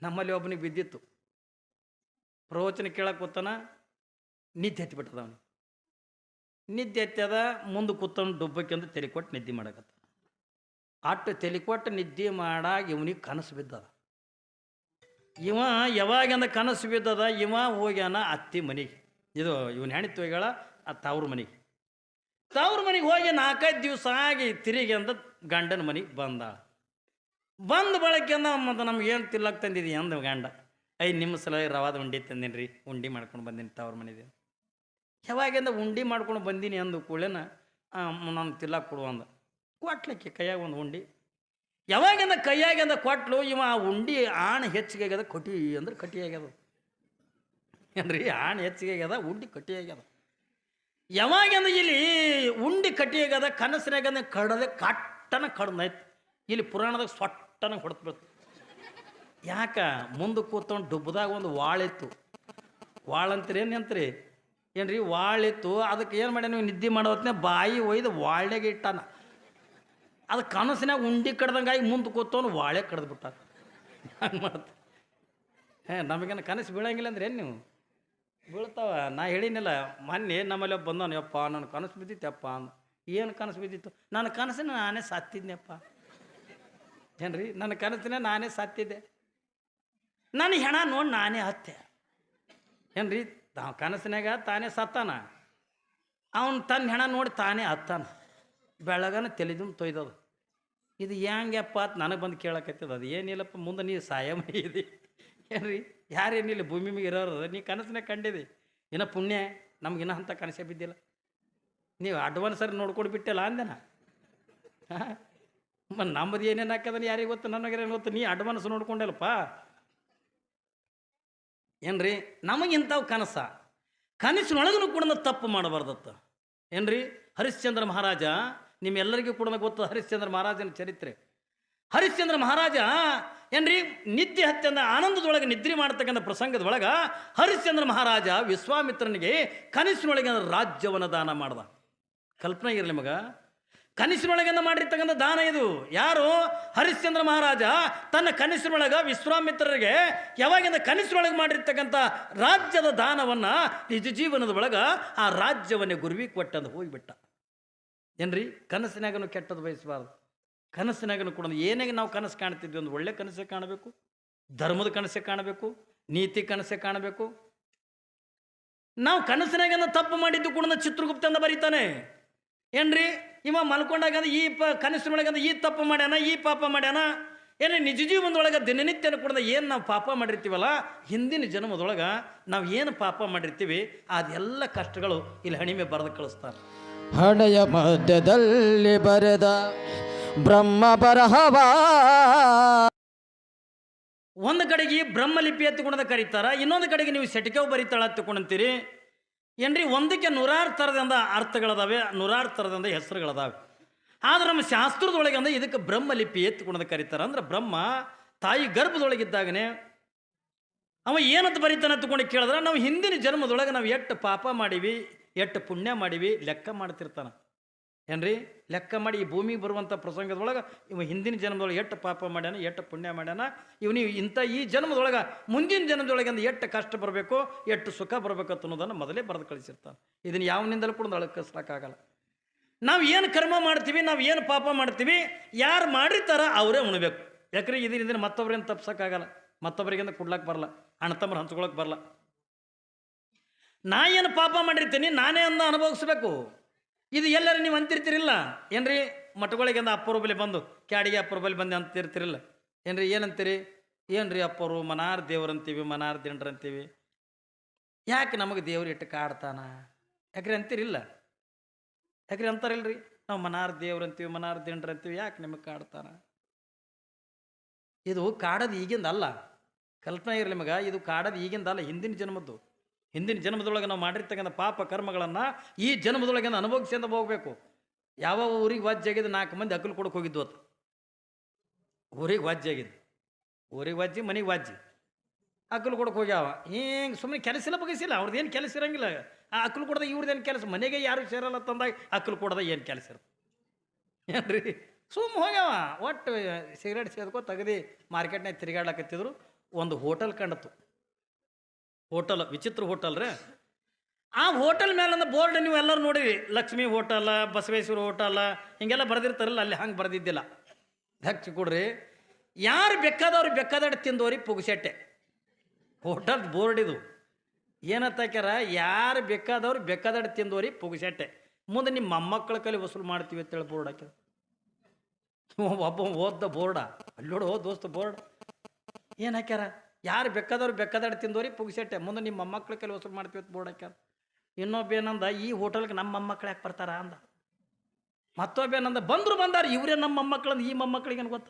ನಮ್ಮಲ್ಲಿ ಒಬ್ಬನಿಗೆ ಬಿದ್ದಿತ್ತು. ಪ್ರವಚನ ಕೇಳಕ್ಕೆ ಕೂತಾನ, ನಿದ್ದೆ ಹತ್ತಿಬಿಟ್ಟದ ಅವನು. ನಿದ್ದೆ ಹತ್ತದ, ಮುಂದೆ ಕೂತವನು ಡುಬ್ಬಕ್ಕೆ ಅಂತ ತಲೆ ಕೊಟ್ಟು ನಿದ್ದೆ ಮಾಡಕತ್ತ. ಅಟ್ಟು ತಲೆ ಕೊಟ್ಟು ನಿದ್ದೆ ಮಾಡಾಗ ಇವನಿಗೆ ಕನಸು ಬಿದ್ದದ. ಇವ ಯಾವಾಗಿಂದ ಕನಸು ಬಿದ್ದದ, ಇವ ಹೋಗ್ಯಾನ ಅತ್ತಿ ಮನೆಗೆ. ಇದು ಇವನ ಹೆಣ್ತಿ ಹೋಗ್ಯಾಳ ತವ್ರ ಮನೆಗೆ. ತವ್ರ ಮನೆಗೆ ಹೋಗಿ 4-5 ದಿವಸ ಆಗಿ ತಿರುಗಿ ಅಂತ ಗಂಡನ ಮನೆಗೆ ಬಂದಾಳ. ಬಂದ ಬಳಕೆಂದ ಮತ್ತು ನಮ್ಗೇನು ತಿಲ್ಲಕ್ಕೆ ತಂದಿದ್ದೀ ಅಂದ ಗಂಡ. ನಿಮ್ಮ ಸಲ ರವಾದ ಉಂಡಿ ತಂದೀನಿ ರೀ, ಉಂಡಿ ಮಾಡ್ಕೊಂಡು ಬಂದೀನಿ ತವ್ರ ಮನೆಗೆ. ಯಾವಾಗಿಂದ ಉಂಡಿ ಮಾಡ್ಕೊಂಡು ಬಂದೀನಿ ಅಂದು ಕೂಡಲೇನ ನಾನು ತಿಲ್ಲಕ್ಕೆ ಕೊಡು ಅಂದ. ಕೊಟ್ಲಿಕ್ಕೆ ಕೈಯಾಗ ಒಂದು ಉಂಡಿ. ಯಾವಾಗಿಂದ ಕೈಯಾಗಿಂದ ಕೊಟ್ಲು, ಇವ ಆ ಉಂಡಿ ಆಣ್ ಹೆಚ್ಚಿಗೆ ಆಗ್ಯದ, ಕಟಿ ಅಂದ್ರೆ ಕಟಿ ಆಗ್ಯದ ಏನ್ರಿ. ಆಣ್ ಹೆಚ್ಚಿಗೆ ಆಗ್ಯದ, ಉಂಡಿ ಕಟಿ ಆಗ್ಯದ. ಯಾವಾಗಿಂದ ಇಲ್ಲಿ ಉಂಡಿ ಕಟಿ ಆಗ್ಯದ, ಕನಸಿನಾಗಂದ ಕಡದೆ ಕಟ್ಟನ ಕಡ್ದಾಯ್ತು. ಇಲ್ಲಿ ಪುರಾಣದಾಗ ಸೊಟ್ಟನ ಹೊಡೆದ್ಬಿಡ್ತು. ಯಾಕ ಮುಂದೆ ಕೂತ್ಕೊಂಡು ಡುಬ್ಬದಾಗ ಒಂದು ವಾಳಿತ್ತು. ವಾಳಂತೀರಿ ಏನು ಅಂತೀರಿ ಏನ್ರಿ? ವಾಳಿತ್ತು. ಅದಕ್ಕೆ ಏನು ಮಾಡ್ಯಾನ ನೀವು ನಿದ್ದೆ ಮಾಡೋತ್ನೇ ಬಾಯಿ ಒಯ್ದು ವಾಳ್ಯಾಗ ಇಟ್ಟಾನ. ಅದು ಕನಸಿನಾಗ ಉಂಡಿ ಕಡ್ದಂಗಾಗಿ ಮುಂದೆ ಕೂತವನು ವಾಳೆ ಕಡ್ದು ಬಿಟ್ಟ. ಹಂಗೆ ಮಾಡ್ತ ನಮಗೇನು ಕನಸು ಬೀಳಂಗಿಲ್ಲ ಅಂದ್ರೆ ಏನು ನೀವು? ಬೀಳ್ತಾವ. ನಾ ಹೇಳಿನಿಲ್ಲ ಮೊನ್ನೆ ನಮ್ಮಲ್ಲಿ ಒಬ್ಬ ಬಂದವನು, ಯಪ್ಪ ನನ್ನ ಕನಸು ಬಿದ್ದಿತ್ತಪ್ಪ ಅಂದ. ಏನು ಕನಸು ಬಿದ್ದಿತ್ತು? ನನ್ನ ಕನಸಿನ ನಾನೇ ಸತ್ತಿದ್ನಪ್ಪ. ಏನ್ರಿ, ನನ್ನ ಕನಸಿನ ನಾನೇ ಸತ್ತಿದ್ದೆ. ನನ್ನ ಹೆಣ ನೋಡಿ ನಾನೇ ಹತ್ತೆ. ಏನ್ರಿ, ಕನಸಿನಾಗ ತಾನೇ ಸತ್ತಾನ, ಅವನು ತನ್ನ ಹೆಣ ನೋಡಿ ತಾನೇ ಹತ್ತಾನ. ಬೆಳಗನ ತೆಲಿದುಮ್ ತೊಯ್ದದು. ಇದು ಹೆಂಗಪ್ಪ ಅಂತ ನನಗೆ ಬಂದು ಕೇಳಕತ್ತದ. ಅದು ಏನಿಲ್ಲಪ್ಪ, ಮುಂದೆ ನೀವು ಸಾಯ ಮೈದಿ ಏನ್ರಿ, ಯಾರೇನಿಲ್ಲ ಭೂಮಿ ಮೇಲೆ ಇರೋರು ನೀ ಕನಸನ್ನೇ ಕಂಡಿದೆ. ಇನ್ನೂ ಪುಣ್ಯ ನಮ್ಗಿನ್ನ ಅಂಥ ಕನಸೇ ಬಿದ್ದಿಲ್ಲ. ನೀವು ಅಡ್ವಾನ್ಸರ್ ನೋಡ್ಕೊಂಡು ಬಿಟ್ಟಿಲ್ಲ ಅಂದೆನ. ನಮ್ಮದು ಏನೇನು ಹಾಕದನ ಯಾರಿಗೆ ಗೊತ್ತು, ನನಗೇನು ಗೊತ್ತು. ನೀ ಅಡ್ವಾನ್ಸ್ ನೋಡ್ಕೊಂಡಲ್ಲಪ್ಪ ಏನ್ರಿ. ನಮಗಿಂಥವು ಕನಸಿನೊಳಗೂ ಕೂಡ ತಪ್ಪು ಮಾಡಬಾರ್ದತ್ತ ಏನ್ರಿ. ಹರಿಶ್ಚಂದ್ರ ಮಹಾರಾಜ ನಿಮ್ಮೆಲ್ಲರಿಗೂ ಕೂಡ ಗೊತ್ತು ಹರಿಶ್ಚಂದ್ರ ಮಹಾರಾಜನ ಚರಿತ್ರೆ. ಹರಿಶ್ಚಂದ್ರ ಮಹಾರಾಜ ಏನ್ರಿ ನಿದ್ದೆ ಹತ್ಯಂದ ಆನಂದದೊಳಗೆ ನಿದ್ರೆ ಮಾಡ್ತಕ್ಕಂಥ ಪ್ರಸಂಗದೊಳಗೆ ಹರಿಶ್ಚಂದ್ರ ಮಹಾರಾಜ ವಿಶ್ವಾಮಿತ್ರನಿಗೆ ಕನಸಿನೊಳಗೆ ರಾಜ್ಯವನ್ನು ದಾನ ಮಾಡ್ದ. ಕಲ್ಪನೆ ಇರಲಿ ಮಗ, ಕನಸಿನೊಳಗೆಂದ ಮಾಡಿರ್ತಕ್ಕಂಥ ದಾನ ಇದು. ಯಾರು? ಹರಿಶ್ಚಂದ್ರ ಮಹಾರಾಜ ತನ್ನ ಕನಸಿನೊಳಗೆ ವಿಶ್ವಾಮಿತ್ರರಿಗೆ ಯಾವಾಗಿಂದ ಕನಸಿನೊಳಗೆ ಮಾಡಿರ್ತಕ್ಕಂಥ ರಾಜ್ಯದ ದಾನವನ್ನು ನಿಜ ಜೀವನದ ಒಳಗೆ ಆ ರಾಜ್ಯವನ್ನೇ ಗುರುವಿಗೆ ಕೊಟ್ಟಂದು ಹೋಗಿಬಿಟ್ಟ ಏನ್ರಿ. ಕನಸಿನಾಗನು ಕೆಟ್ಟದ್ದು ಬಯಸಬಾರ್ದು. ಕನಸಿನಾಗನು ಕೂಡ ಏನಾಗ ನಾವು ಕನಸು ಕಾಣ್ತಿದ್ವಿ, ಒಂದು ಒಳ್ಳೆ ಕನಸೇ ಕಾಣಬೇಕು, ಧರ್ಮದ ಕನಸೇ ಕಾಣಬೇಕು, ನೀತಿ ಕನಸೇ ಕಾಣಬೇಕು. ನಾವು ಕನಸಿನಾಗನ ತಪ್ಪು ಮಾಡಿದ್ದು ಕೂಡ ಚಿತ್ರಗುಪ್ತ ಅಂತ ಬರೀತಾನೆ ಏನ್ರಿ. ಇವ ಮಲ್ಕೊಂಡಾಗ ಈ ಕನಸಿನೊಳಗಂದ ಈ ತಪ್ಪು ಮಾಡ್ಯಾನ, ಈ ಪಾಪ ಮಾಡ್ಯಾನ. ಏನೇ ನಿಜ ಜೀವನದೊಳಗೆ ದಿನನಿತ್ಯನ ಕೂಡ ಏನು ನಾವು ಪಾಪ ಮಾಡಿರ್ತೀವಲ್ಲ, ಹಿಂದಿನ ಜನ್ಮದೊಳಗೆ ನಾವು ಏನು ಪಾಪ ಮಾಡಿರ್ತೀವಿ ಅದೆಲ್ಲ ಕಷ್ಟಗಳು ಇಲ್ಲಿ ಹಣಿಮೆ ಬರೆದು ಕಳಿಸ್ತಾರೆ. ಹಣೆಯ ಮಧ್ಯದಲ್ಲಿ ಬರೆದ ಬ್ರಹ್ಮ ಬರಹವ. ಒಂದು ಕಡೆಗೆ ಬ್ರಹ್ಮಲಿಪಿ ಎತ್ತಿಕೊಂಡ ಕರೀತಾರ, ಇನ್ನೊಂದು ಕಡೆಗೆ ನೀವು ಸೆಟಿಕೆವು ಬರೀತಾಳ ಹತ್ತಿಕೊಂಡಂತೀರಿ ಏನ್ರಿ. ಒಂದಕ್ಕೆ 100 ಥರದಿಂದ ಅರ್ಥಗಳದಾವೆ, 100 ಥರದಿಂದ ಹೆಸರುಗಳದಾವೆ. ಆದ್ರೆ ನಮ್ಮ ಶಾಸ್ತ್ರದೊಳಗೆ ಅಂದ್ರೆ ಇದಕ್ಕೆ ಬ್ರಹ್ಮಲಿಪಿ ಎತ್ತಿಕೊಂಡ ಕರೀತಾರ. ಅಂದ್ರೆ ಬ್ರಹ್ಮ ತಾಯಿ ಗರ್ಭದೊಳಗಿದ್ದಾಗನೇ ಅವ ಏನಂತ ಬರೀತಾನೆ ಹತ್ಕೊಂಡು ಕೇಳಿದ್ರೆ, ನಾವು ಹಿಂದಿನ ಜನ್ಮದೊಳಗೆ ನಾವು ಎಷ್ಟು ಪಾಪ ಮಾಡೀವಿ, ಎಷ್ಟು ಪುಣ್ಯ ಮಾಡೀವಿ ಲೆಕ್ಕ ಮಾಡ್ತಿರ್ತಾನೆ ಏನ್ರಿ. ಲೆಕ್ಕ ಮಾಡಿ ಈ ಭೂಮಿಗೆ ಬರುವಂಥ ಪ್ರಸಂಗದೊಳಗೆ ಇವ ಹಿಂದಿನ ಜನ್ಮದೊಳಗೆ ಎಷ್ಟು ಪಾಪ ಮಾಡ್ಯಾನ, ಎಷ್ಟು ಪುಣ್ಯ ಮಾಡ್ಯಾನ, ನೀವು ಇಂಥ ಈ ಜನ್ಮದೊಳಗೆ ಮುಂದಿನ ಜನ್ಮದೊಳಗೆ ಅಂದ್ರೆ ಎಷ್ಟು ಕಷ್ಟ ಬರಬೇಕು, ಎಷ್ಟು ಸುಖ ಬರಬೇಕು ಅನ್ನೋದನ್ನು ಮೊದಲೇ ಬರೆದು ಕಳಿಸಿರ್ತಾನೆ. ಇದನ್ನು ಯಾವನಿಂದಲೂ ಕೂಡ ಅಳಕಿಸ್ಲಿಕ್ಕಾಗಲ್ಲ. ನಾವು ಏನು ಕರ್ಮ ಮಾಡ್ತೀವಿ, ನಾವು ಏನು ಪಾಪ ಮಾಡ್ತೀವಿ, ಯಾರು ಮಾಡಿರ್ತಾರ ಅವರೇ ಉಣ್ಬೇಕು. ಯಾಕ್ರಿ ಇದರಿಂದ ಮತ್ತೊಬ್ಬರೇನು ತಪ್ಸೋಕ್ಕಾಗಲ್ಲ, ಮತ್ತೊಬ್ಬರಿಗಿಂದ ಕೊಡ್ಲಕ್ಕೆ ಬರಲ್ಲ, ಅಣ್ಣತಮ್ಮರು ಹಂಚ್ಕೊಳಕ್ಕೆ ಬರಲ್ಲ. ನಾ ಏನು ಪಾಪ ಮಾಡಿರ್ತೀನಿ ನಾನೇ ಅಂದ ಅನುಭವಿಸ್ಬೇಕು. ಇದು ಎಲ್ಲರೂ ನೀವು ಅಂತಿರ್ತಿರಿಲ್ಲ ಏನ್ರಿ. ಮಠಗಳಿಗೆ ಅಂದ ಅಪ್ಪರು ಬಲಿ ಬಂದು ಕ್ಯಾಡಿಗೆ ಅಪ್ಪರು ಬಲಿ ಬಂದು ಅಂತಿರ್ತಿರಿಲ್ಲ ಏನ್ರಿ. ಏನಂತೀರಿ? ಏನ್ರಿ ಅಪ್ಪರು ಮನಾರ್ ದೇವ್ರಂತೀವಿ, ಮನಾರ್ ದಿಂಡ್ರಂತೀವಿ. ಯಾಕೆ ನಮಗೆ ದೇವ್ರು ಇಟ್ಟು ಕಾಡ್ತಾನ ಯಾಕ್ರಿ ಅಂತೀರಿಲ್ಲ? ಯಾಕ್ರಿ ಅಂತಾರಿಲ್ರಿ. ನಾವು ಮನಾರ್ ದೇವ್ರಂತೀವಿ, ಮನಾರ್ ದಿಂಡ್ರಂತೀವಿ, ಯಾಕೆ ನಿಮಗೆ ಕಾಡ್ತಾನ? ಇದು ಕಾಡೋದು ಈಗಿಂದ ಅಲ್ಲ, ಕಲ್ಪನೆ ಇರಲಿ ಮಗ. ಇದು ಕಾಡೋದು ಈಗಿಂದ ಅಲ್ಲ, ಹಿಂದಿನ ಜನ್ಮದ್ದು. ಹಿಂದಿನ ಜನ್ಮದೊಳಗೆ ನಾವು ಮಾಡಿರ್ತಕ್ಕಂಥ ಪಾಪ ಕರ್ಮಗಳನ್ನು ಈ ಜನ್ಮದೊಳಗೆ ಅನುಭವಿಸಿ ಅಂತ ಹೋಗ್ಬೇಕು. ಯಾವ ಊರಿಗೆ ವಾಜ್ಯ ಆಗಿದ್ದು 4 ಮಂದಿ ಅಕ್ಕಲು ಕೊಡಕ್ಕೆ ಹೋಗಿದ್ದು ಅದು. ಊರಿಗೆ ವಾಜ್ಯ ಆಗಿದ್ದು, ಊರಿಗೆ ವಾಜ್ಯ, ಮನೆಗೆ ವಾಜ್ಯ, ಅಕ್ಕಲು ಕೊಡಕ್ಕೆ ಹೋಗ್ಯಾವ. ಹಿಂಗೆ ಸುಮ್ಮನೆ ಕೆಲಸ ಬಗ್ಗಿಸಿಲ್ಲ, ಅವ್ರದ್ದೇನು ಕೆಲಸ ಇರಂಗಿಲ್ಲ. ಆ ಅಕ್ಕಲು ಕೊಡದ ಇವ್ರದ್ದೇನು ಕೆಲಸ, ಮನೆಗೆ ಯಾರು ಸೇರಲ್ಲ ತಂದಾಗ ಅಕ್ಕಲು ಕೊಡದ ಏನು ಕೆಲಸ ಇರುತ್ತೆ ಏನ್ರಿ. ಸುಮ್ಮ ಹೋಗ್ಯಾವ. ಒಟ್ಟು ಸಿಗರೇಟ್ ಸೇದ್ಕೋ ತೆಗ್ದು ಮಾರ್ಕೆಟ್ನಾಗ ತಿರುಗಾಡ್ಲಕತ್ತಿದ್ರು. ಒಂದು ಹೋಟೆಲ್ ಕಂಡತು. ಹೋಟೆಲ್ ವಿಚಿತ್ರ ಹೋಟೆಲ್ ರೀ. ಆ ಹೋಟೆಲ್ ಮೇಲಂದ ಬೋರ್ಡ್ ನೀವು ಎಲ್ಲರೂ ನೋಡಿರಿ, ಲಕ್ಷ್ಮೀ ಹೋಟೆಲ್, ಬಸವೇಶ್ವರ ಹೋಟೆಲ್ ಹಿಂಗೆಲ್ಲ ಬರೆದಿರ್ತಾರಲ್ಲ, ಅಲ್ಲಿ ಹಂಗೆ ಬರೆದಿದ್ದಿಲ್ಲ. ಹಚ್ಚಿ ಕೊಡ್ರಿ, ಯಾರು ಬೇಕಾದವ್ರು ಬೇಕಾದಷ್ಟು ತಿಂದವ್ರಿ ಪುಗ್ಸೆಟ್ಟೆ. ಹೋಟೆಲ್ ಬೋರ್ಡ್ ಇದು ಏನತ್ತಾಕ್ಯಾರ, ಯಾರು ಬೇಕಾದವ್ರು ಬೇಕಾದಷ್ಟು ತಿಂದವ್ರಿ ಪುಗ್ಸೆಟ್ಟೆ. ಮುಂದೆ ನಿಮ್ಮ ಮೊಮ್ಮಕ್ಕಳ ಕೈಲಿ ವಸೂಲು ಮಾಡ್ತೀವಿ ಅಂತೇಳಿ ಬೋರ್ಡ್ ಹಾಕ್ಯಾರ. ಒಬ್ಬ ಓದ್ದ ಬೋರ್ಡ, ಅಲ್ಲೋಡು ದೋಸ್ತ ಬೋರ್ಡ್ ಏನು ಹಾಕ್ಯಾರ, ಯಾರು ಬೇಕಾದವ್ರು ಬೇಕಾದಷ್ಟು ತಿಂದವ್ರಿ ಪುಗ್ಸೆಟ್ಟೆ, ಮುಂದೆ ನಿಮ್ಮ ಮೊಮ್ಮಕ್ಕಳ ಕೈಲಿ ವಸೂಲು ಮಾಡ್ತೀವಿ ಅಂತ ಬೋರ್ಡ್ ಹಾಕ್ಯಾರ. ಇನ್ನೊಬ್ಬ ಏನಂದ, ಈ ಹೋಟೆಲ್ಗೆ ನಮ್ಮ ಮೊಮ್ಮಕ್ಕಳು ಯಾಕೆ ಬರ್ತಾರ ಅಂದ. ಮತ್ತೊಬ್ಬ ಏನಂದ, ಬಂದರು ಬಂದಾರ ಇವರೇ ನಮ್ಮ ಮೊಮ್ಮಕ್ಕಳಂದ, ಈ ಮೊಮ್ಮಕ್ಕಳಿಗೆ ಏನು ಗೊತ್ತ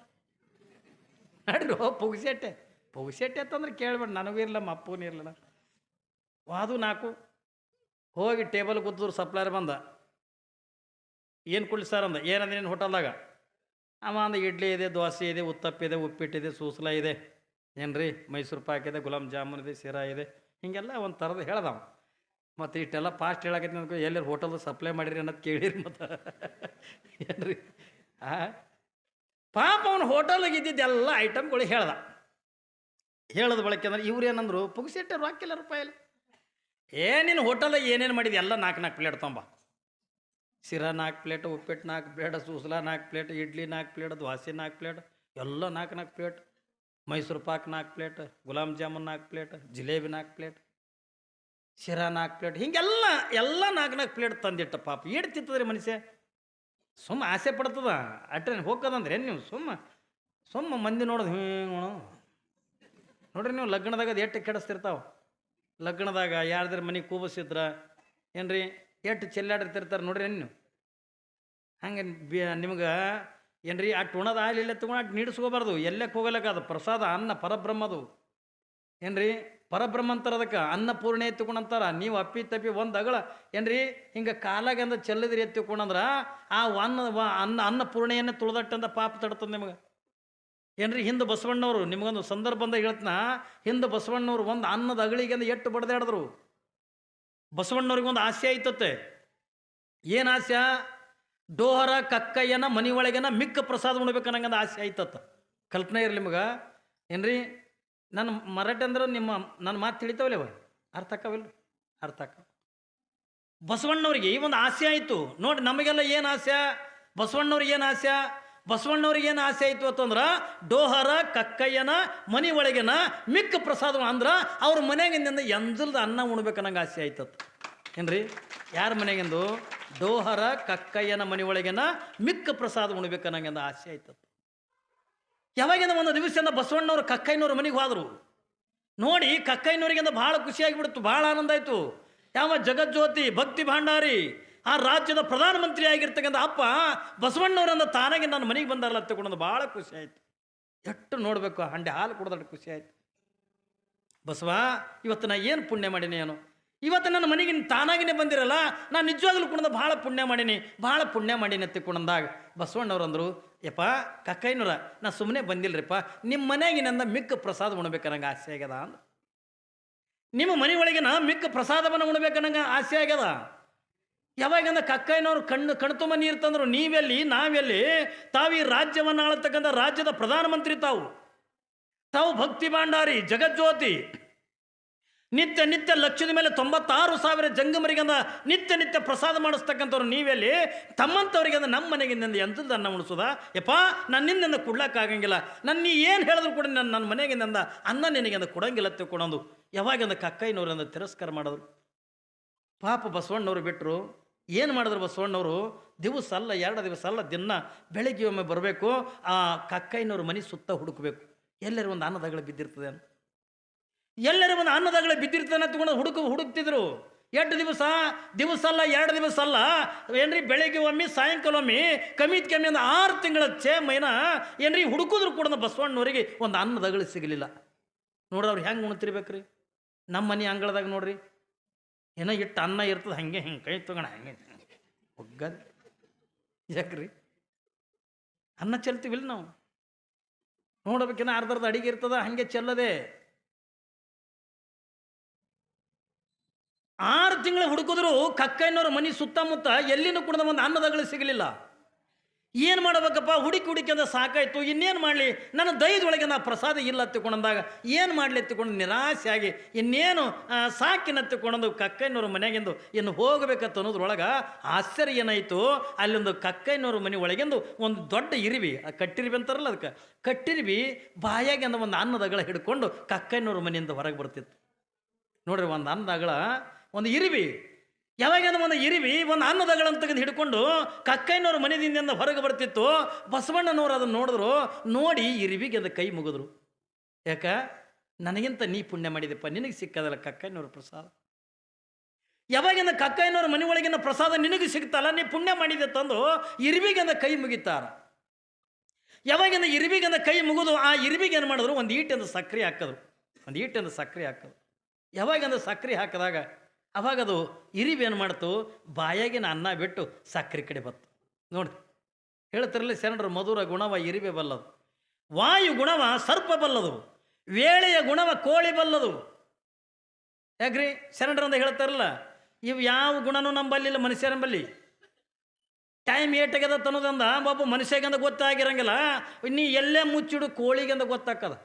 ನಡ್ರಿ ಪುಗ್ಸೆಟ್ಟೆ. ಪುಗ್ಸೆಟ್ಟೆ ಅಂತಂದ್ರೆ ಕೇಳ್ಬೇಡ, ನನಗೂ ಇರಲ್ಲ ನಮ್ಮ ಅಪ್ಪನೂ ಇರಲಿಲ್ಲ. ಅದು ನಾಲ್ಕು ಹೋಗಿ ಟೇಬಲ್ ಕೂತಿದ್ರು. ಸಪ್ಲೈರ್ ಬಂದ, ಏನು ಕೊಡ್ಲಿ ಸರ್ ಅಂದ. ಏನಂದ್ರೆ ನೀನು ಹೋಟೆಲ್ದಾಗ ಅವ ಅಂದ, ಇಡ್ಲಿ ಇದೆ, ದೋಸೆ ಇದೆ, ಉತ್ತಪ್ಪ ಇದೆ, ಉಪ್ಪಿಟ್ಟಿದೆ, ಸೂಸ್ಲ ಇದೆ, ಏನ್ರಿ ಮೈಸೂರು ಪಾಕ್ ಇದೆ, ಗುಲಾಬ್ ಜಾಮೂನ್ ಇದೆ, ಶಿರಾ ಇದೆ, ಹಿಂಗೆಲ್ಲ ಒಂದು ಥರದ್ದು ಹೇಳ್ದವ. ಮತ್ತು ಇಷ್ಟೆಲ್ಲ ಫಾಸ್ಟ್ ಹೇಳಕತ್ತಿ ಅನ್ಕೋ, ಎಲ್ಲರೂ ಹೋಟೆಲ್ದು ಸಪ್ಲೈ ಮಾಡಿರಿ ಅನ್ನೋದು ಕೇಳಿರಿ ಮತ್ತು ಏನ್ರಿ. ಪಾಪ ಅವನು ಹೋಟೆಲ್ಗೆ ಇದ್ದಿದ್ದೆಲ್ಲ ಐಟಮ್ಗಳು ಹೇಳ್ದ. ಹೇಳೋದು ಬಳಕೆ ಅಂದ್ರೆ ಇವ್ರು ಏನಂದ್ರು, ಪುಗ್ಸೆಟ್ಟೆ ರೊಕ್ಕಿಲ್ಲ ರೂಪಾಯಿ. ಏನೇನು ಹೋಟೆಲ್ದಾಗ ಏನೇನು ಮಾಡಿದೆ ಎಲ್ಲ 4 ಪ್ಲೇಟ್ ತೊಂಬ. Sheera 4 plate, uppittu 4 plate, susla 4 plate, idli 4 plate, dosa 4 plate, ಎಲ್ಲ 4 plate, Mysore pak 4 plate, gulab jamun 4 plate, jalebi 4 plate, sheera 4 plate, ಹಿಂಗೆಲ್ಲ 4 ಪ್ಲೇಟ್ ತಂದಿಟ್ಟ. ಪಾಪ ಏಟ್ ತಿಂತದ್ರಿ ಮನುಷ್ಯ. ಸುಮ್ಮ ಆಸೆ ಪಡ್ತದ ಅಟ್ರೆ ಹೋಗೋದಂದ್ರೆ ನೀವು ಸುಮ್ಮ ಮಂದಿ ನೋಡೋದು ಹಿಂಗೆ ನೋಡ್ರಿ. ನೀವು ಲಗ್ನದಾಗ ಅದು ಎಷ್ಟು ಕೆಡಿಸ್ತಿರ್ತಾವೆ. ಲಗ್ನದಾಗ ಯಾರ್ದಾರ ಮನೆಗೆ ಕೂಬಸಿದ್ರ ಏನ್ರಿ ಎಷ್ಟು ಚೆಲ್ಲಾಡಿರ್ತಿರ್ತಾರೆ ನೋಡ್ರಿ. ನೀವು ಹಂಗೆ ನಿಮ್ಗೆ ಏನ್ರಿ ಅಟ್ಟು ಉಣದ ಆಗಲಿಲ್ಲ ತಗೊಂಡು ಅಟ್ಟು ನೀಡಿಸ್ಕೋಬಾರ್ದು. ಎಲ್ಲಕ್ಕೆ ಹೋಗಲಕ್ಕ ಅದು ಪ್ರಸಾದ, ಅನ್ನ ಪರಬ್ರಹ್ಮದು ಏನ್ರಿ. ಪರಬ್ರಹ್ಮ ಅಂತಾರೆ ಅದಕ್ಕೆ, ಅನ್ನಪೂರ್ಣೆ ಎತ್ತಿಕೊಂಡಂತಾರ. ನೀವು ಅಪ್ಪಿ ತಪ್ಪಿ ಒಂದು ಅಗಳ ಏನ್ರಿ ಹಿಂಗೆ ಕಾಲಾಗಂದ ಚೆಲ್ಲದ್ರಿ ಎತ್ತಿಕೊಂಡಂದ್ರೆ ಆ ಅನ್ನಪೂರ್ಣೆಯನ್ನೇ ತುಳಿದಟ್ಟಂದ ಪಾಪ ತಡ್ತದೆ ನಿಮಗೆ ಏನ್ರಿ. ಹಿಂದೆ ಬಸವಣ್ಣವರು ನಿಮಗೊಂದು ಸಂದರ್ಭ ಬಂದಾಗ ಹೇಳ್ತನ, ಹಿಂದೆ ಬಸವಣ್ಣವ್ರು ಒಂದು ಅನ್ನದ ಅಗಳಿಗೆಂದು ಎಷ್ಟು ಬಡ್ದಾಡಿದ್ರು. ಬಸವಣ್ಣವ್ರಿಗೆ ಒಂದು ಆಸೆ ಆಯ್ತತ್ತೆ. ಏನು ಆಸೆ? ಡೋಹರ ಕಕ್ಕಯ್ಯನ ಮನೆ ಒಳಗೆನ ಮಿಕ್ಕ ಪ್ರಸಾದ ಉಣ್ಬೇಕನ್ನಂಗಂದು ಆಸೆ ಆಯ್ತತ್ತ. ಕಲ್ಪನೆ ಇರಲಿ ನಿಮಗೆ ಏನ್ರಿ. ನನ್ನ ಮರಾಠಿ ಅಂದ್ರೆ ನನ್ನ ಮಾತು ತಿಳಿತಾವಲ್ಲವ, ಅರ್ಥ ಆಕ್ಕವಿಲ್ಲ, ಅರ್ಥ ಆಕ್ಕ. ಬಸವಣ್ಣವ್ರಿಗೆ ಈ ಒಂದು ಆಸೆ ಆಯಿತು ನೋಡಿ. ನಮಗೆಲ್ಲ ಏನು ಆಸೆ? ಬಸವಣ್ಣವ್ರಿಗೆ ಏನು ಆಸೆ? ಬಸವಣ್ಣವ್ರಿಗೆ ಏನು ಆಸೆ ಆಯಿತು ಅಂತಂದ್ರೆ ಡೋಹರ ಕಕ್ಕಯ್ಯನ ಮನೆ ಒಳಗೆನ ಮಿಕ್ಕ ಪ್ರಸಾದ ಅಂದ್ರೆ ಅವ್ರ ಮನೆಗಿಂದ ಎಂಜಲ್ದ ಅನ್ನ ಉಣ್ಬೇಕನ್ನಂಗೆ ಆಸೆ ಆಯ್ತತ್ತು ಏನ್ರಿ. ಯಾರ ಮನೆಗೆಂದು? ಡೋಹರ ಕಕ್ಕಯ್ಯನ ಮನೆ ಒಳಗೆನ ಮಿಕ್ಕ ಪ್ರಸಾದ ಉಣ್ಬೇಕನ್ನಂಗೆಂದು ಆಸೆ ಆಯ್ತತ್ತು. ಯಾವಾಗಿಂದ ಒಂದು ದಿವಸದಿಂದ ಬಸವಣ್ಣವ್ರು ಕಕ್ಕಯ್ಯನವ್ರ ಮನೆಗೆ ಹೋದರು ನೋಡಿ. ಕಕ್ಕಯ್ಯನವ್ರಿಗಿಂದ ಭಾಳ ಖುಷಿಯಾಗಿಬಿಡ್ತು, ಭಾಳ ಆನಂದ ಆಯಿತು. ಯಾವ ಜಗಜ್ಯೋತಿ ಭಕ್ತಿ ಭಾಂಡಾರಿ ಆ ರಾಜ್ಯದ ಪ್ರಧಾನಮಂತ್ರಿ ಆಗಿರ್ತಕ್ಕಂಥ ಅಪ್ಪ ಬಸವಣ್ಣವ್ರಂದ ತಾನಾಗಿ ನನ್ನ ಮನೆಗೆ ಬಂದಾರಲ್ಲ ತಗೊಂಡು ಭಾಳ ಖುಷಿ ಆಯಿತು. ಎಷ್ಟು ನೋಡಬೇಕು, ಹಂಡೆ ಹಾಲು ಕುಡ್ದಟ್ಟು ಖುಷಿ ಆಯಿತು. ಬಸವ ಇವತ್ತು ನಾ ಏನು ಪುಣ್ಯ ಮಾಡೀನಿ, ಏನು ಇವತ್ತು ನನ್ನ ಮನೆಗೆ ತಾನಾಗಿನೇ ಬಂದಿರಲ್ಲ, ನಾನು ನಿಜವಾಗ್ಲೂ ಕುಡ್ದ ಭಾಳ ಪುಣ್ಯ ಮಾಡೀನಿ ತಿಕ್ಕೊಂಡಂದಾಗ ಬಸವಣ್ಣವ್ರಂದ್ರು, ಯಪ್ಪ ಕಕ್ಕಯ್ಯನವ್ರ ನಾ ಸುಮ್ಮನೆ ಬಂದಿಲ್ಲರಿಪ್ಪ, ನಿಮ್ಮ ಮನೆಯಾಗಿನಂದ ಮಿಕ್ಕ ಪ್ರಸಾದ ಉಣ್ಬೇಕನ್ನಂಗೆ ಆಸೆ ಆಗ್ಯದ ಅಂದ. ನಿಮ್ಮ ಮನೆ ಒಳಗಿನ ಮಿಕ್ಕ ಪ್ರಸಾದವನ್ನು ಉಣ್ಬೇಕನ್ನಂಗೆ ಆಸೆ ಆಗ್ಯದ. ಯಾವಾಗಂದ ಕಕ್ಕಯ್ಯನವ್ರು ಕಣ್ತುಂಬ ನೀರು ತಂದ್ರು. ನೀವೆಲ್ಲಿ ನಾವೆಲ್ಲಿ? ತಾವು ಈ ರಾಜ್ಯವನ್ನು ಆಳತಕ್ಕಂಥ ರಾಜ್ಯದ ಪ್ರಧಾನಮಂತ್ರಿ, ತಾವು ಭಕ್ತಿ ಭಾಂಡಾರಿ ಜಗಜ್ಯೋತಿ, ನಿತ್ಯ ಲಕ್ಷದ ಮೇಲೆ 96,000 ಜಂಗಮರಿಗಂದ ನಿತ್ಯ ಪ್ರಸಾದ ಮಾಡಿಸ್ತಕ್ಕಂಥವ್ರು ನೀವೆಲ್ಲಿ? ತಮ್ಮಂಥವ್ರಿಗೆ ಅಂದ್ರೆ ನಮ್ಮ ಮನೆಗಿಂದ ಎಂಥದ್ದು ಅನ್ನ ಉಣಿಸೋದ? ಯಪ್ಪ ನಾನು ನಿನ್ನಿಂದ ಕೊಡ್ಲಕ್ಕಾಗಂಗಿಲ್ಲ, ನನ್ನ ನೀ ಏನು ಹೇಳಿದ್ರು ಕೂಡ ನನ್ನ ಮನೆಗಿಂದ ಅನ್ನ ನಿನಗಿಂದ ಕೊಡಂಗಿಲ್ಲ ತಿಳ್ಕೊಳೋದು. ಯಾವಾಗಂದ ಕಕ್ಕಯ್ಯನವ್ರಿಂದ ತಿರಸ್ಕಾರ ಮಾಡಿದ್ರು. ಪಾಪ ಬಸವಣ್ಣವ್ರು ಬಿಟ್ಟರು. ಏನು ಮಾಡಿದ್ರು ಬಸವಣ್ಣವರು? ದಿವಸ ಅಲ್ಲ 2 ದಿವಸ ಅಲ್ಲ, ದಿನ ಬೆಳಗ್ಗೆ ಒಮ್ಮೆ ಬರಬೇಕು, ಆ ಕಕ್ಕಯ್ಯನವ್ರ ಮನೆ ಸುತ್ತ ಹುಡುಕಬೇಕು. ಎಲ್ಲರೂ ಒಂದು ಅನ್ನದಗಳ ಬಿದ್ದಿರ್ತದೆ ಅಂತ, ಎಲ್ಲರೂ ಒಂದು ಅನ್ನದಗಳ ಬಿದ್ದಿರ್ತಾನೆ ತಗೊಂಡು ಹುಡುಕ್ತಿದ್ರು. 8 ದಿವಸ ಅಲ್ಲ 2 ದಿವಸ ಅಲ್ಲ ಏನ್ರಿ, ಬೆಳಗ್ಗೆ ಒಮ್ಮೆ ಸಾಯಂಕಾಲ ಒಮ್ಮೆ, ಕಮ್ಮಿ ಒಂದು 6 ತಿಂಗಳ ಮೈನ ಏನ್ರಿ ಹುಡುಕಿದ್ರು ಕೂಡ ಬಸವಣ್ಣವರಿಗೆ ಒಂದು ಅನ್ನದಗಳು ಸಿಗಲಿಲ್ಲ. ನೋಡ್ರಿ ಅವ್ರು ಹೆಂಗೆ ಉಣ್ತಿರ್ಬೇಕ್ರಿ. ನಮ್ಮ ಮನೆ ಅಂಗಳದಾಗ ನೋಡ್ರಿ ಏನೋ ಇಟ್ಟು ಅನ್ನ ಇರ್ತದೆ, ಹಂಗೆ ಹಿಂಗೆ ಕೈ ತಗೋಣ ಹಂಗೆ ಒಗ್ಗದ ಯಾಕ್ರಿ ಅನ್ನ ಚೆಲ್ತೀವಿಲ್ಲ ನಾವು. ನೋಡ್ಬೇಕೇನೋ ಅರ್ಧರ್ಧ ಅಡಿಗೆ ಇರ್ತದ, ಹಂಗೆ ಚೆಲ್ಲದೆ 6 ತಿಂಗಳು ಹುಡುಕಿದ್ರು ಕಕ್ಕಯ್ಯನವ್ರ ಮನೆ ಸುತ್ತಮುತ್ತ ಎಲ್ಲಿನೂ ಕೂಡ ಒಂದು ಅನ್ನದಗಳು ಸಿಗಲಿಲ್ಲ. ಏನು ಮಾಡಬೇಕಪ್ಪ, ಹುಡುಕಿ ಅಂದ್ರೆ ಸಾಕಾಯ್ತು, ಇನ್ನೇನು ಮಾಡಲಿ, ನನ್ನ ದೈದೊಳಗೆ ನಾ ಪ್ರಸಾದ ಇಲ್ಲ ಹತ್ತಿಕೊಂಡಂದಾಗ ಏನು ಮಾಡಲಿ ಎತ್ತಿಕೊಂಡು ನಿರಾಸೆಯಾಗಿ ಇನ್ನೇನು ಸಾಕಿನತ್ತಿಕೊಂಡಂದು ಕಕ್ಕಯ್ಯನವ್ರ ಮನೆಗೆಂದು ಇನ್ನು ಹೋಗಬೇಕಂತ ಅನ್ನೋದ್ರೊಳಗೆ ಆಶ್ಚರ್ಯ ಏನಾಯಿತು, ಅಲ್ಲೊಂದು ಕಕ್ಕಯ್ಯನವ್ರ ಮನೆ ಒಳಗೆಂದು ಒಂದು ದೊಡ್ಡ ಇರಿವಿ, ಕಟ್ಟಿರಿವಿ ಅಂತಾರಲ್ಲ ಅದಕ್ಕೆ, ಕಟ್ಟಿರಿವಿ ಬಾಯಾಗೆ ಅಂದ ಒಂದು ಅನ್ನದಗಳ ಹಿಡ್ಕೊಂಡು ಕಕ್ಕಯ್ಯನವ್ರ ಮನೆಯಿಂದ ಹೊರಗೆ ಬರ್ತಿತ್ತು. ನೋಡ್ರಿ, ಒಂದು ಅನ್ನದಗಳ ಒಂದು ಇರಿವಿ, ಯಾವಾಗ ಒಂದು ಇರಿವಿ ಒಂದು ಅನ್ನದಗಳನ್ನು ತೆಗೆದು ಹಿಡ್ಕೊಂಡು ಕಕ್ಕಯ್ಯನವ್ರ ಮನೆದಿಂದ ಹೊರಗೆ ಬರ್ತಿತ್ತು. ಬಸವಣ್ಣನವರು ಅದನ್ನು ನೋಡಿದ್ರು, ನೋಡಿ ಇರಿವಿಗೆ ಅದು ಕೈ ಮುಗಿದ್ರು. ಯಾಕ, ನನಗಿಂತ ನೀ ಪುಣ್ಯ ಮಾಡಿದೆಪ್ಪ, ನಿನಗೆ ಸಿಕ್ಕದಲ್ಲ ಕಕ್ಕಯ್ಯನವ್ರ ಪ್ರಸಾದ. ಯಾವಾಗಿಂದ ಕಕ್ಕಯ್ಯನವ್ರ ಮನೆ ಒಳಗಿನ ಪ್ರಸಾದ ನಿನಗೆ ಸಿಗ್ತಲ್ಲ, ನೀ ಪುಣ್ಯ ಮಾಡಿದೆ ತಂದು ಇರಿವಿಗೆಂದ ಕೈ ಮುಗಿತಾರ. ಯಾವಾಗಿಂದ ಇರಿವಿಗೆಂದ ಕೈ ಮುಗಿದು ಆ ಇರಿವಿಗೆ ಏನು ಮಾಡಿದ್ರು, ಒಂದು ಈಟಿಂದ ಸಕ್ಕರೆ ಹಾಕಿದ್ರು, ಒಂದು ಈಟಿಂದ ಸಕ್ಕರೆ ಹಾಕಿದ್ರು. ಯಾವಾಗಿಂದ ಸಕ್ಕರೆ ಹಾಕಿದಾಗ ಅವಾಗದು ಇರಿವೇನು ಮಾಡ್ತು, ಬಾಯಾಗಿನ ಅನ್ನ ಬಿಟ್ಟು ಸಕ್ಕರೆ ಕಡೆ ಬತ್ತು. ನೋಡಿ ಹೇಳ್ತಿರಲಿ ಶರಣರು, ಮಧುರ ಗುಣವ ಇರಿವೆ ಬಲ್ಲದು, ವಾಯು ಗುಣವ ಸರ್ಪ ಬಲ್ಲದು, ವೇಳೆಯ ಗುಣವ ಕೋಳಿ ಬಲ್ಲದು. ಯಾಕ್ರಿ ಶರಣರಂದ ಹೇಳ್ತಾರಲ್ಲ, ಇವು ಯಾವ ಗುಣನೂ ನಂಬಲ್ಲಿಲ್ಲ ಮನುಷ್ಯರಂಬಲ್ಲಿ. ಟೈಮ್ ಏಟಾಗ್ಯದ ಅನ್ನೋದಂದ ಒಬ್ಬ ಮನುಷ್ಯಗಂದ ಗೊತ್ತಾಗಿರಂಗಿಲ್ಲ, ನೀ ಎಲ್ಲೇ ಮುಚ್ಚಿಡು ಕೋಳಿಗೆಂದ ಗೊತ್ತಾಕದ.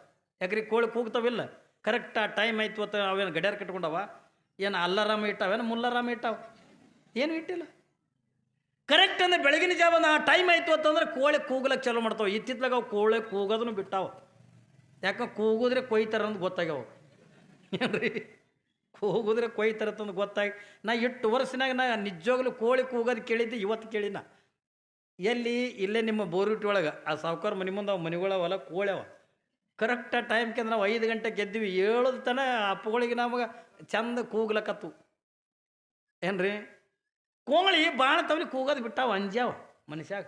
ಯಾಕ್ರಿ ಕೋಳಿ ಕೂಗ್ತಾವಿಲ್ಲ, ಕರೆಕ್ಟ್ ಆ ಟೈಮ್ ಆಯ್ತು ಅಂತ ಅವೇನು ಗಡಿಯಾರ ಕಟ್ಕೊಂಡವ, ಏನು ಅಲ್ಲಾರಾಮ ಇಟ್ಟಾವೇನು ಮುಲ್ಲಾರಾಮ ಇಟ್ಟಾವ, ಏನು ಇಟ್ಟಿಲ್ಲ. ಕರೆಕ್ಟ್ ಅಂದರೆ ಬೆಳಗಿನ ಜಾವ ಆ ಟೈಮ್ ಆಯಿತು ಅಂತಂದ್ರೆ ಕೋಳಿ ಕೂಗ್ಲಕ್ಕೆ ಚಾಲೂ ಮಾಡ್ತಾವೆ. ಇತ್ತಿತ್ಲಾಗ ಅವು ಕೋಳಿ ಕೂಗೋದನ್ನು ಬಿಟ್ಟಾವ. ಯಾಕೆ ಕೂಗಿದ್ರೆ ಕೊಯ್ತಾರ ಅಂತ ಗೊತ್ತಾಗ್ಯಾವ. ಏನ್ರಿ, ಕೂಗಿದ್ರೆ ಕೊಯ್ತಾರತ್ತಂದು ಗೊತ್ತಾಗಿ ನಾ ಇಟ್ಟು ವರ್ಷನಾಗ ನಾ ನಿಜವಾಗ್ಲೂ ಕೋಳಿ ಕೂಗೋದು ಕೇಳಿದ್ದೆ, ಇವತ್ತು ಕೇಳಿನ. ಎಲ್ಲಿ ಇಲ್ಲೇ ನಿಮ್ಮ ಬೋರಿಟಿ ಒಳಗೆ ಆ ಸಾವುಕಾರ ಮನೆ ಮುಂದೆ ಅವು ಮನೆಗಳವಲ್ಲ ಕೋಳ್ಯವ. ಕರೆಕ್ಟ್ ಟೈಮ್ಗೆ ನಾವು 5 ಗಂಟೆಗೆ ಗೆದ್ದಿವಿ, 7 ತನ ಅಪ್ಪಗಳಿಗೆ ನಮಗೆ ಚಂದ ಕೂಗ್ಲಕತ್ತು. ಏನ್ರಿ, ಕೋಳಿ ಭಾಳ ತವಲಿ ಕೂಗೋದು ಬಿಟ್ಟಾವ, ಅಂಜ್ಯಾವ ಮನುಷ್ಯಾಗ.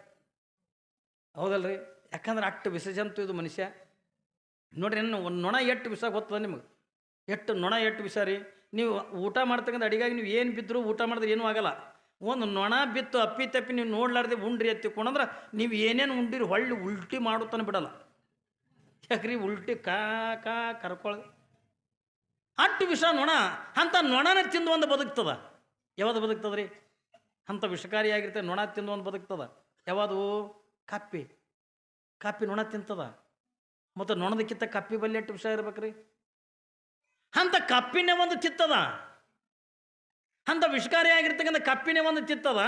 ಹೌದಲ್ರಿ, ಯಾಕಂದ್ರೆ ಅಷ್ಟು ವಿಸರ್ಜಂತು ಇದು ಮನುಷ್ಯ. ನೋಡ್ರಿ, ಒಂದು ನೊಣ ಎಷ್ಟು ವಿಷ ಗೊತ್ತದ ನಿಮಗೆ, ನೊಣ ಎಷ್ಟು ವಿಷ ರೀ. ನೀವು ಊಟ ಮಾಡ್ತಕ್ಕಂಥ ಅಡಿಗಾಗಿ ನೀವು ಏನು ಬಿದ್ದರೂ ಊಟ ಮಾಡಿದ್ರೆ ಏನೂ ಆಗಲ್ಲ. ಒಂದು ನೊಣ ಬಿತ್ತು ಅಪ್ಪಿ ತಪ್ಪಿ ನೀವು ನೋಡ್ಲಾರ್ದೆ ಉಂಡ್ರಿ ಎತ್ತಿಕೊಂಡ್ರೆ ನೀವು ಏನೇನು ಉಂಡಿರಿ ಹೊಳ್ಳಿ ಉಲ್ಟಿ ಮಾಡುತ್ತಾನೆ ಬಿಡಲ್ಲ. ಯಾಕ್ರಿ, ಉಲ್ಟಿ ಕಾ ಕರ್ಕೊಳ ಅಟ್ಟು ವಿಷ ನೊಣ. ಅಂಥ ನೊಣನ ತಿಂದು ಒಂದು ಬದುಕ್ತದ. ಯಾವುದು ಬದುಕ್ತದ ರೀ, ಅಂಥ ವಿಷಕಾರಿಯಾಗಿರ್ತದೆ. ನೊಣ ತಿಂದು ಒಂದು ಬದುಕ್ತದ. ಯಾವುದು, ಕಾಪಿ ನೊಣ ತಿಂತದ. ಮತ್ತು ನೊಣದಕ್ಕಿಂತ ಕಪ್ಪಿ ಬಲ್ಲಿ ಎಷ್ಟು ವಿಷ ಇರ್ಬೇಕ್ರಿ. ಅಂಥ ಕಪ್ಪಿನೇ ಒಂದು ತಿತ್ತದ, ಅಂಥ ವಿಷಕಾರಿಯಾಗಿರ್ತಕ್ಕಂಥ ಕಪ್ಪಿನೇ ಒಂದು ತಿತ್ತದ.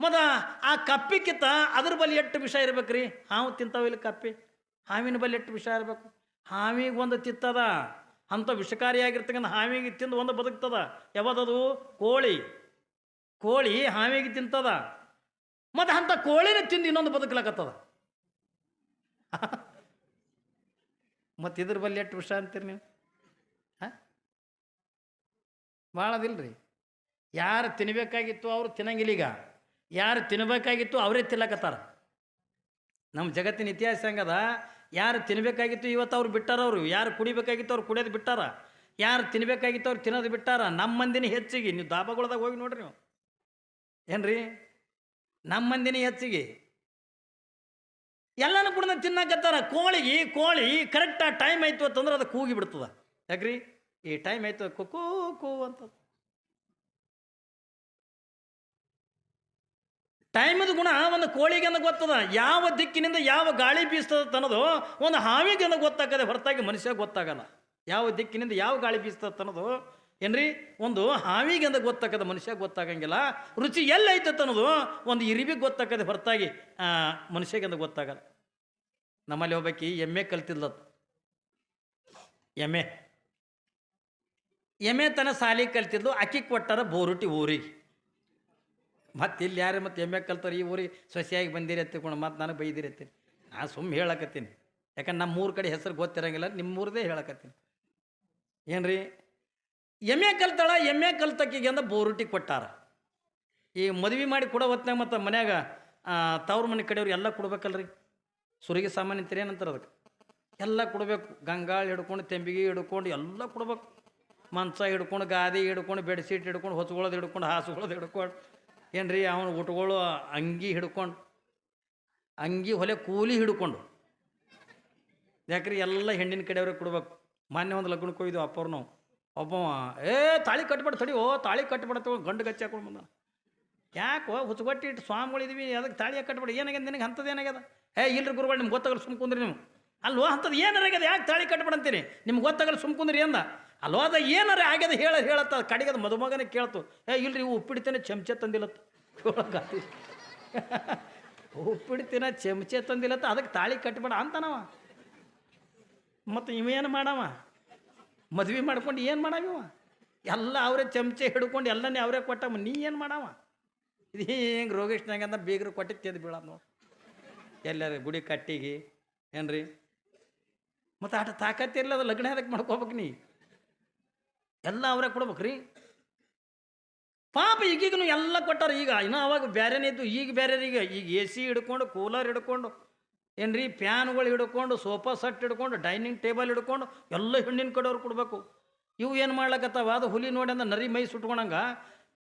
ಮತ್ತು ಆ ಕಪ್ಪಿಕ್ಕಿಂತ ಅದ್ರ ಬಲ್ಲಿ ಎಷ್ಟು ವಿಷ ಇರ್ಬೇಕ್ರಿ. ಹಾವು ತಿಂತಾವಿಲ್ಲ ಕಪ್ಪಿ, ಹಾವಿನ ಬಲ್ಲಿ ಎಷ್ಟು ವಿಷ ಇರಬೇಕು. ಹಾವಿಗೆ ಒಂದು ತಿತ್ತದ, ಅಂಥ ವಿಷಕಾರಿಯಾಗಿರ್ತಕ್ಕಂಥ ಹಾವಿಗೆ ತಿಂದು ಒಂದು ಬದುಕ್ತದ. ಯಾವ್ದದು, ಕೋಳಿ ಹಾವಿಗೆ ತಿಂತದ. ಮತ್ತು ಅಂಥ ಕೋಳಿನ ತಿಂದು ಇನ್ನೊಂದು ಬದುಕಲಾಕತ್ತದ. ಮತ್ತು ಇದ್ರ ಬಲ್ಲಿ ಎಷ್ಟು ವಿಷ ಅಂತೀರಿ ನೀವು? ಭಾಳದಿಲ್ರಿ. ಯಾರು ತಿನ್ನಬೇಕಾಗಿತ್ತು ಅವರು ತಿನ್ನಂಗಿಲ್ಲ. ಈಗ ಯಾರು ತಿನ್ನಬೇಕಾಗಿತ್ತು ಅವರೇ ತಿನ್ನಕತ್ತಾರ. ನಮ್ಮ ಜಗತ್ತಿನ ಇತಿಹಾಸ ಹಂಗದ, ಯಾರು ತಿನ್ನಬೇಕಾಗಿತ್ತು ಇವತ್ತು ಅವ್ರು ಬಿಟ್ಟಾರ. ಅವರು ಯಾರು ಕುಡಿಬೇಕಾಗಿತ್ತು ಅವ್ರು ಕುಡಿಯೋದು ಬಿಟ್ಟಾರ, ಯಾರು ತಿನ್ನಬೇಕಾಗಿತ್ತು ಅವ್ರು ತಿನ್ನೋದು ಬಿಟ್ಟಾರ. ನಮ್ಮ ಮಂದಿನ ಹೆಚ್ಚಿಗೆ, ನೀವು ದಾಬಾಗಳದಾಗ ಹೋಗಿ ನೋಡ್ರಿ ನೀವು, ಏನ್ರಿ, ನಮ್ಮ ಮಂದಿನ ಹೆಚ್ಚಿಗೆ ಎಲ್ಲನೂ ಕೂಡ ತಿನ್ನಕತ್ತಾರ. ಕೋಳಿ ಕರೆಕ್ಟ್ ಆ ಟೈಮ್ ಆಯಿತು ಅಂತಂದ್ರೆ ಅದು ಕೂಗಿ ಬಿಡ್ತದ. ಯಾಕ್ರಿ, ಈ ಟೈಮ್ ಆಯಿತು ಕುಕ್ಕೂ ಕೂ ಅಂತ. ಟೈಮದ ಗುಣ ಒಂದು ಕೋಳಿಗೆಂದ ಗೊತ್ತದ. ಯಾವ ದಿಕ್ಕಿನಿಂದ ಯಾವ ಗಾಳಿ ಬೀಸ್ತದ ಅನ್ನೋದು ಒಂದು ಹಾವಿಗೆಂದ ಗೊತ್ತಾಗದೆ ಹೊರತಾಗಿ ಮನುಷ್ಯ ಗೊತ್ತಾಗಲ್ಲ. ಯಾವ ದಿಕ್ಕಿನಿಂದ ಯಾವ ಗಾಳಿ ಬೀಸ್ತದ ಅನ್ನೋದು ಏನ್ರಿ ಒಂದು ಹಾವಿಗೆಂದ ಗೊತ್ತಾಗದ, ಮನುಷ್ಯ ಗೊತ್ತಾಗಂಗಿಲ್ಲ. ರುಚಿ ಎಲ್ಲೈತೆ ಅನ್ನೋದು ಒಂದು ಇರಿವಿಗೆ ಗೊತ್ತಾಗದೆ ಹೊರತಾಗಿ ಮನುಷ್ಯಗೆಂದ ಗೊತ್ತಾಗಲ್ಲ. ನಮ್ಮಲ್ಲಿ ಹೋಗ್ಬೇಕಿ ಎಮ್ಮೆ ಕಲ್ತಿದ್ಲದು. ಎಮ್ಮೆ ತನ ಸಾಲಿ ಕಲ್ತಿದ್ಲು. ಅಕ್ಕಿ ಕೊಟ್ಟಾರ ಬೋರುಟಿ ಊರಿಗೆ. ಮತ್ತು ಇಲ್ಲಿ ಯಾರು ಮತ್ತು ಎಮ್ಮೆ ಕಲ್ತಾರೆ ಈ ಊರಿಗೆ ಸೊಸೆಯಾಗಿ ಬಂದಿರಿ ಎತ್ತಿಕೊಂಡು ಮತ್ತು ನನಗೆ ಬೈದಿರಿ ಎತ್ತೀನಿ. ನಾನು ಸುಮ್ಮನೆ ಹೇಳಕತ್ತೀನಿ, ಯಾಕಂದ್ರೆ ನಮ್ಮೂರ ಕಡೆ ಹೆಸರು ಗೊತ್ತಿರಂಗಿಲ್ಲ, ನಿಮ್ಮೂರದೇ ಹೇಳಕತ್ತೀನಿ. ಏನ್ರಿ, ಎಮ್ಮೆ ಕಲ್ತಾಳ. ಎಮ್ಮೆ ಕಲ್ತಕ್ಕಿಗೆ ಅಂದ ಬೋರುಟಿ ಕೊಟ್ಟಾರ. ಈ ಮದುವೆ ಮಾಡಿ ಕೊಡೋ ಹೊತ್ನಾಗ ಮತ್ತು ಮನ್ಯಾಗ ತವ್ರ ಮನೆ ಕಡೆಯವ್ರು ಎಲ್ಲ ಕೊಡ್ಬೇಕಲ್ರಿ. ಸುರಿಗೆ ಸಾಮಾನು ಅಂತೀರಿ ಏನಂತಾರೆ ಅದಕ್ಕೆ, ಎಲ್ಲ ಕೊಡಬೇಕು. ಗಂಗಾಳ ಹಿಡ್ಕೊಂಡು, ತೆಂಬಿಗೆ ಹಿಡ್ಕೊಂಡು ಎಲ್ಲ ಕೊಡ್ಬೇಕು. ಮಂಚ ಹಿಡ್ಕೊಂಡು, ಗಾದಿ ಹಿಡ್ಕೊಂಡು, ಬೆಡ್ಶೀಟ್ ಹಿಡ್ಕೊಂಡು, ಹೊಚ್ಕೊಳ್ಳೋದು ಹಿಡ್ಕೊಂಡು, ಹಾಸುಗಳೋದು ಹಿಡ್ಕೊಂಡು, ಏನ್ರಿ ಅವನು ಊಟಗಳು ಅಂಗಿ ಹಿಡ್ಕೊಂಡು, ಅಂಗಿ ಹೊಲೆ ಕೂಲಿ ಹಿಡ್ಕೊಂಡು. ಯಾಕ್ರಿ ಎಲ್ಲ ಹೆಣ್ಣಿನ ಕಡೆಯವ್ರಿಗೆ ಕೊಡ್ಬೇಕು. ಮಾನ್ಯ ಒಂದು ಲಗ್ನಕ್ಕೆ ಹೋಗಿದ್ವು ಅಪ್ಪವ್ರು ನಾವು. ಒಬ್ಬ ತಾಳಿ ಕಟ್ಬಿಟ್ಟು ತಡಿ, ತಾಳಿ ಕಟ್ಬಿಡತ್ತ ಗಂಡು ಗಚ್ಚಿ ಹಾಕೊಂಡು ಬಂದ. ಯಾಕೋ ಹುಚ್ಚುಗೊಟ್ಟಿ ಇಟ್ಟು ಸ್ವಾಮಿಗಳಿದ್ವಿ ಅದಕ್ಕೆ ತಾಳಿ ಕಟ್ಬಿಡಿ ಏನಾಗ್ಯದ ನಿನಗೆ ಅಂಥದ್ದು ಏನಾಗ್ಯದ ಇಲ್ರಿ ಗುರುಗಳು ನಿಮ್ಗೆ ಗೊತ್ತಾಗಲ್ಲ ಸುಮ್ ಕುಂದ್ರಿ ನೀವು ಅಲ್ವೋ ಅಂಥದ್ದು ಏನಾರಾಗ್ಯದ ಯಾಕೆ ತಾಳಿ ಕಟ್ಬಿಡಂತೀರಿ ನಿಮ್ಗೆ ಗೊತ್ತಾಗಲ್ಲ ಸುಮ್ ಕುಂದ್ರಿ ಅಂದ ಅಲ್ವೋ ಅದು ಏನಾರ ಆಗ್ಯದ ಹೇಳತ್ತ ಕಡೆಗದ ಮದುಮಗನೇ ಕೇಳ್ತು ಇಲ್ರಿ ಇವು ಉಪ್ಪಿಡ್ತೇನೆ ಚಮಚೆ ತಂದಿಲ್ಲತ್ತು ಉಪ್ಪಿಡ್ತೀನ ಚಮಚೆ ತಂದಿಲ್ಲತ್ತ ಅದಕ್ಕೆ ತಾಳಿ ಕಟ್ಬೇಡ ಅಂತನವ ಮತ್ತು ಇವೇನು ಮಾಡವ ಮದ್ವೆ ಮಾಡ್ಕೊಂಡು ಏನು ಮಾಡಾವಿವ ಎಲ್ಲ ಅವರೇ ಚಮಚೆ ಹಿಡ್ಕೊಂಡು ಎಲ್ಲನೇ ಅವರೇ ಕೊಟ್ಟವ ನೀ ಏನು ಮಾಡವ ಇದು ಹಿಂಗೆ ರೋಗೇಶ್ನಾಗ ಅಂತ ಬೀಗರು ಕೊಟ್ಟಿದ್ದು ತೆದ್ದು ಬೀಳೋದು ನೋಡಿ ಎಲ್ಲರ ಗುಡಿ ಕಟ್ಟಿಗೆ ಏನ್ರಿ ಮತ್ತು ಆಟ ತಾಕತ್ತಿರಲಿ ಅದು ಲಗ್ನ ಅದಕ್ಕೆ ಮಾಡ್ಕೋಬೇಕು ನೀ ಎಲ್ಲ ಅವರೇ ಕೊಡ್ಬೇಕ್ರಿ ಪಾಪ ಈಗೀಗನು ಎಲ್ಲ ಕೊಟ್ಟಾರ ಈಗ ಇನ್ನೂ ಅವಾಗ ಬೇರೆನೇ ಇದ್ದು ಈಗ ಬೇರೆ ಈಗ ಎ ಸಿ ಹಿಡ್ಕೊಂಡು ಕೂಲರ್ ಹಿಡ್ಕೊಂಡು ಏನ್ರಿ ಫ್ಯಾನ್ಗಳು ಹಿಡ್ಕೊಂಡು ಸೋಫಾ ಸೆಟ್ ಹಿಡ್ಕೊಂಡು ಡೈನಿಂಗ್ ಟೇಬಲ್ ಹಿಡ್ಕೊಂಡು ಎಲ್ಲ ಹೆಣ್ಣಿನ ಕಡೆಯವ್ರು ಕೊಡಬೇಕು ಇವು ಏನು ಮಾಡ್ಲಕತ್ತಾವ ಅದು ಹುಲಿ ನೋಡಿ ಅಂದ ನರಿ ಮೈ ಸುಟ್ಕೊಳಂಗ